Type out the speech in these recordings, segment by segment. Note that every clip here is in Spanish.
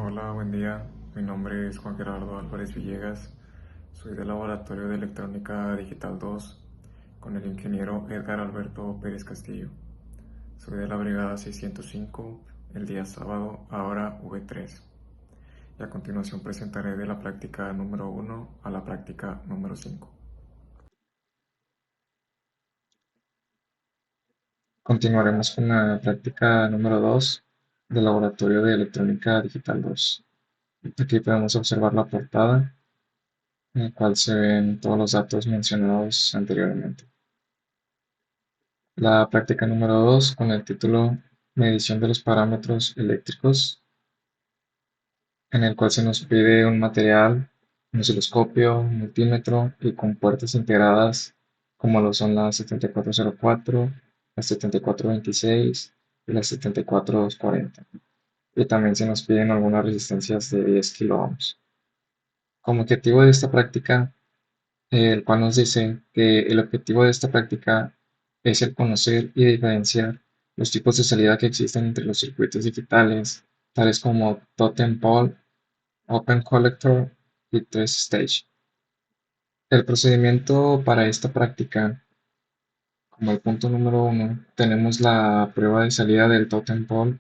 Hola, buen día. Mi nombre es Juan Gerardo Álvarez Villegas. Soy del Laboratorio de Electrónica Digital 2 con el ingeniero Edgar Alberto Pérez Castillo. Soy de la Brigada 605, el día sábado, ahora V3. Y a continuación presentaré de la práctica número 1 a la práctica número 5. Continuaremos con la práctica número 2 del Laboratorio de Electrónica Digital 2. Aquí podemos observar la portada, en la cual se ven todos los datos mencionados anteriormente. La práctica número 2 con el título Medición de los parámetros eléctricos, en el cual se nos pide un material, un osciloscopio, un multímetro y con puertas integradas como lo son la 7404, la 7426 y la 74240. Y también se nos piden algunas resistencias de 10 kiloohms. Como objetivo de esta práctica, el cual nos dice que el objetivo de esta práctica es el conocer y diferenciar los tipos de salida que existen entre los circuitos digitales, tales como Totem Pole, Open Collector y Test Stage. El procedimiento para esta práctica, como el punto número uno, tenemos la prueba de salida del Totem Pole,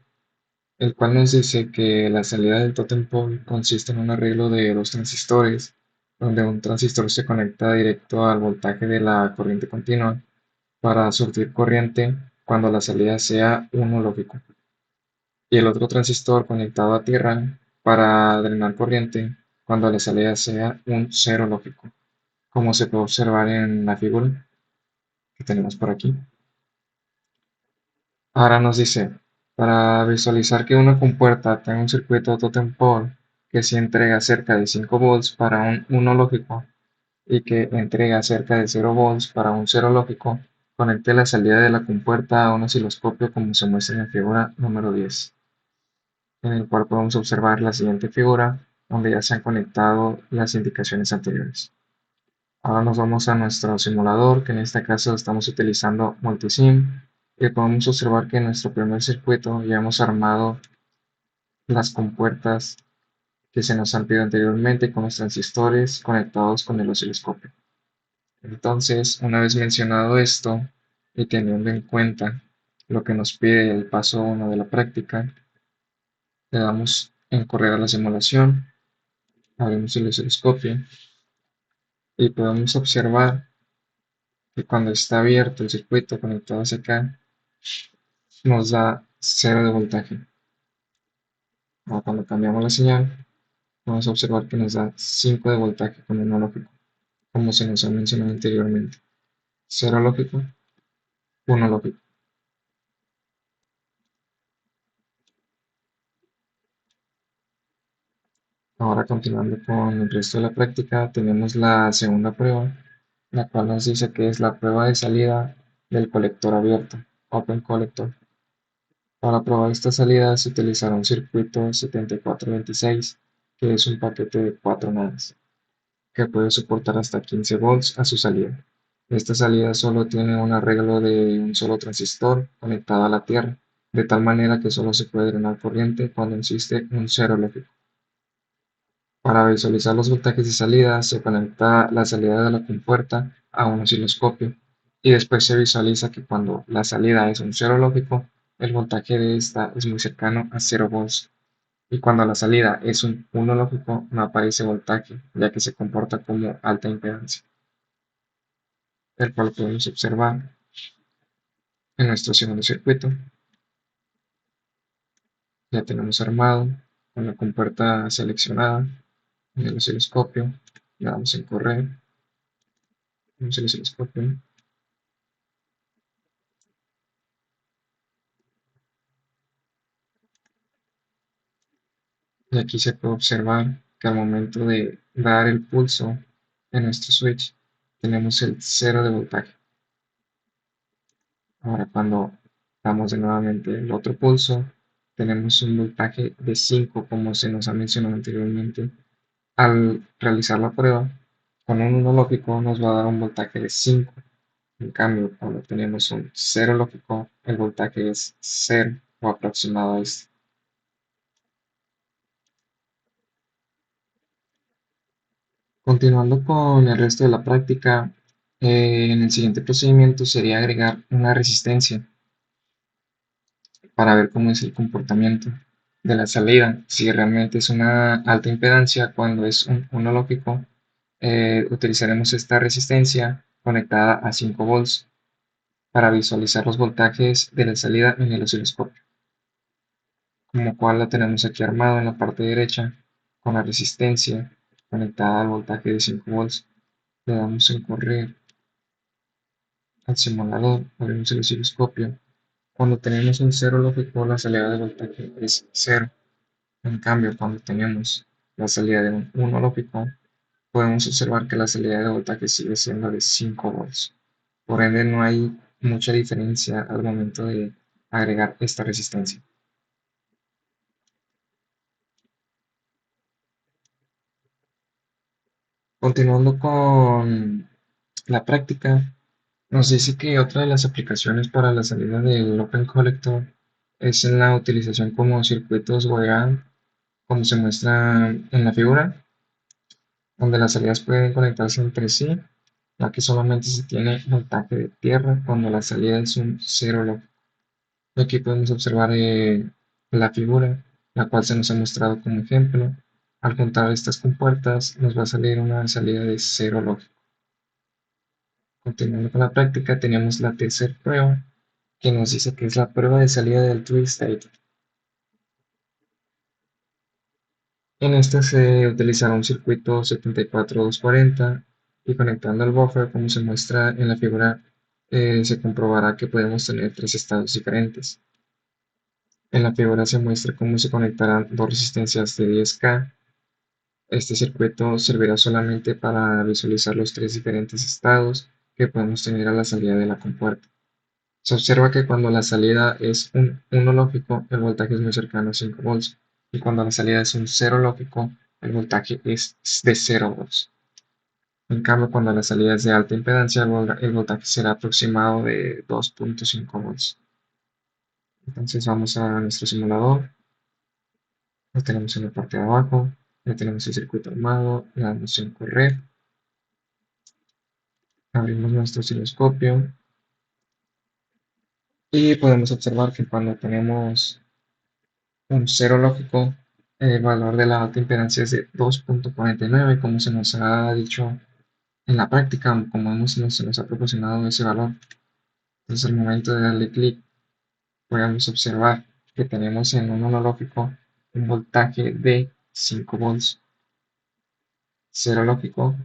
el cual nos dice que la salida del totem pole consiste en un arreglo de dos transistores, donde un transistor se conecta directo al voltaje de la corriente continua para surtir corriente cuando la salida sea uno lógico, y el otro transistor conectado a tierra para drenar corriente cuando la salida sea un cero lógico, como se puede observar en la figura que tenemos por aquí. Ahora nos dice, para visualizar que una compuerta tenga un circuito totem pole que sí entrega cerca de 5 volts para un 1 lógico y que entrega cerca de 0 volts para un 0 lógico, conecte la salida de la compuerta a un osciloscopio como se muestra en la figura número 10, en el cual podemos observar la siguiente figura donde ya se han conectado las indicaciones anteriores. Ahora nos vamos a nuestro simulador, que en este caso estamos utilizando Multisim, y podemos observar que en nuestro primer circuito ya hemos armado las compuertas que se nos han pedido anteriormente con los transistores conectados con el osciloscopio. Entonces, una vez mencionado esto y teniendo en cuenta lo que nos pide el paso 1 de la práctica, le damos en correr a la simulación, abrimos el osciloscopio y podemos observar que cuando está abierto el circuito conectado hacia acá, nos da cero de voltaje. Ahora, cuando cambiamos la señal, vamos a observar que nos da 5 de voltaje con un lógico, como se nos ha mencionado anteriormente. Cero lógico, uno lógico. Ahora, continuando con el resto de la práctica, tenemos la segunda prueba, la cual nos dice que es la prueba de salida del colector abierto, Open Collector. Para probar esta salida se utilizará un circuito 7426, que es un paquete de 4 naves, que puede soportar hasta 15 volts a su salida. Esta salida solo tiene un arreglo de un solo transistor conectado a la tierra, de tal manera que solo se puede drenar corriente cuando existe un cero lógico. Para visualizar los voltajes de salida, se conecta la salida de la compuerta a un osciloscopio y después se visualiza que cuando la salida es un cero lógico, el voltaje de esta es muy cercano a 0 volts, y cuando la salida es un 1 lógico no aparece voltaje, ya que se comporta como alta impedancia, el cual podemos observar en nuestro segundo circuito. Ya tenemos armado con la compuerta seleccionada en el osciloscopio, le damos en correr, vemos el osciloscopio. Y aquí se puede observar que al momento de dar el pulso en nuestro switch, tenemos el cero de voltaje. Ahora cuando damos de nuevamente el otro pulso, tenemos un voltaje de 5, como se nos ha mencionado anteriormente. Al realizar la prueba, con un 1 lógico nos va a dar un voltaje de 5. En cambio, cuando tenemos un cero lógico, el voltaje es cero o aproximado a este. Continuando con el resto de la práctica, en el siguiente procedimiento sería agregar una resistencia para ver cómo es el comportamiento de la salida. Si realmente es una alta impedancia, cuando es un lógico, utilizaremos esta resistencia conectada a 5 volts para visualizar los voltajes de la salida en el osciloscopio, como cual la tenemos aquí armado en la parte derecha con la resistencia conectada al voltaje de 5 volts. Le damos en correr al simulador, abrimos el osciloscopio. Cuando tenemos un cero lógico, la salida de voltaje es cero. En cambio, cuando tenemos la salida de un 1 lógico, podemos observar que la salida de voltaje sigue siendo de 5 volts. Por ende, no hay mucha diferencia al momento de agregar esta resistencia. Continuando con la práctica, nos dice que otra de las aplicaciones para la salida del Open Collector es en la utilización como circuitos Weyand, como se muestra en la figura, donde las salidas pueden conectarse entre sí, ya que solamente se tiene voltaje de tierra cuando la salida es un cero lógico. Aquí podemos observar la figura, la cual se nos ha mostrado como ejemplo. Al juntar estas compuertas nos va a salir una salida de cero lógico. Continuando con la práctica, tenemos la tercera prueba, que nos dice que es la prueba de salida del true state. En esta se utilizará un circuito 74240 y conectando al buffer, como se muestra en la figura, se comprobará que podemos tener tres estados diferentes. En la figura se muestra cómo se conectarán dos resistencias de 10K. Este circuito servirá solamente para visualizar los tres diferentes estados que podemos tener a la salida de la compuerta. Se observa que cuando la salida es un 1 lógico, el voltaje es muy cercano a 5 volts, y cuando la salida es un 0 lógico, el voltaje es de 0 volts. En cambio, cuando la salida es de alta impedancia, el voltaje será aproximado de 2.5 volts. Entonces vamos a nuestro simulador, lo tenemos en la parte de abajo, ya tenemos el circuito armado, le damos en correr, abrimos nuestro osciloscopio y podemos observar que cuando tenemos un cero lógico, el valor de la alta impedancia es de 2.49, como se nos ha dicho en la práctica, como se nos ha proporcionado ese valor. Entonces, al momento de darle clic, podemos observar que tenemos en un lógico un voltaje de 5 volts, cero lógico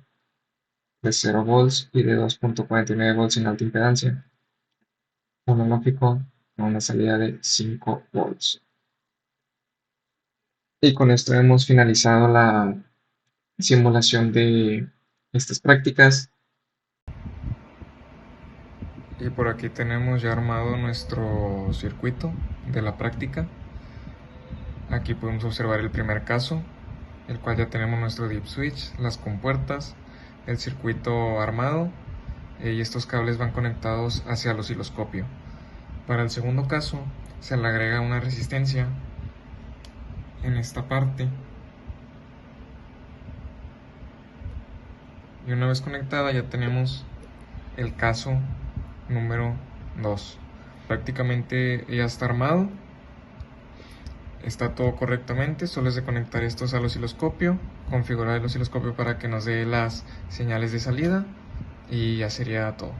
de 0 volts y de 2.49 volts en alta impedancia, uno lógico con una salida de 5 volts. Y con esto hemos finalizado la simulación de estas prácticas. Y por aquí tenemos ya armado nuestro circuito de la práctica. Aquí podemos observar el primer caso, el cual ya tenemos nuestro dip switch, las compuertas, el circuito armado y estos cables van conectados hacia el osciloscopio. Para el segundo caso se le agrega una resistencia en esta parte y una vez conectada ya tenemos el caso número 2. Prácticamente ya está armado, está todo correctamente, solo es de conectar estos al osciloscopio, configurar el osciloscopio para que nos dé las señales de salida y ya sería todo.